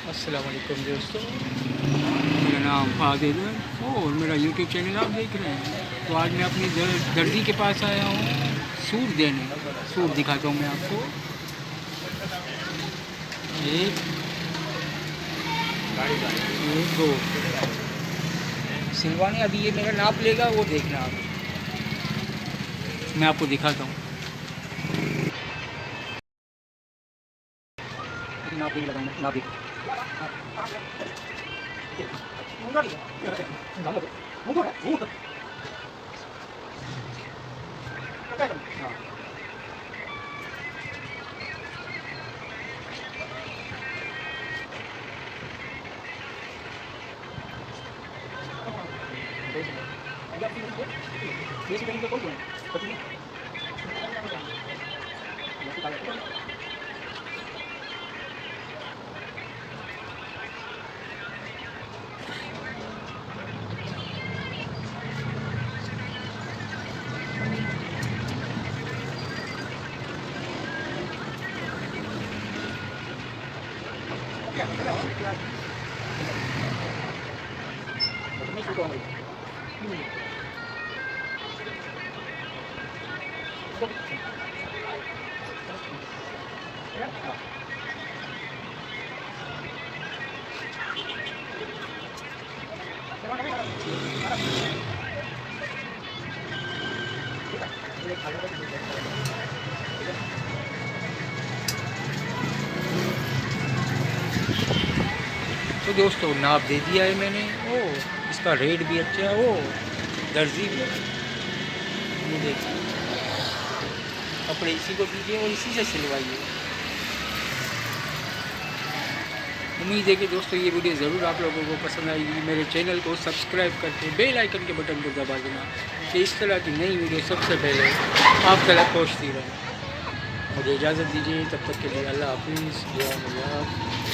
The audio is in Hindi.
अस्सलाम वालेकुम दोस्तों, मेरा नाम फादिल है और मेरा यूट्यूब चैनल आप देख रहे हैं। तो आज मैं अपनी दर्जी के पास आया हूँ सूट देने। सूट दिखाता हूँ मैं आपको। एक एक दो सिलवाने, अभी ये मेरा नाप लेगा, वो देखना आप। मैं आपको दिखाता हूँ। नाप देख लगाऊंगा, नाप देख। हाँ। तो दोस्तों नाप दे दिया है मैंने। ओ, इसका रेट भी अच्छा है। ओ, दर्जी भी। ये देखिए, कपड़े इसी को दीजिए और इसी से सिलवाइए। उम्मीद है कि दोस्तों ये वीडियो ज़रूर आप लोगों को पसंद आएगी। मेरे चैनल को सब्सक्राइब करके बेल आइकन के बटन को दबा देना कि इस तरह की नई वीडियो सबसे पहले आप तक पहुँचती रहे। मुझे इजाज़त दीजिए, तब तक के लिए अल्लाह हाफिज़।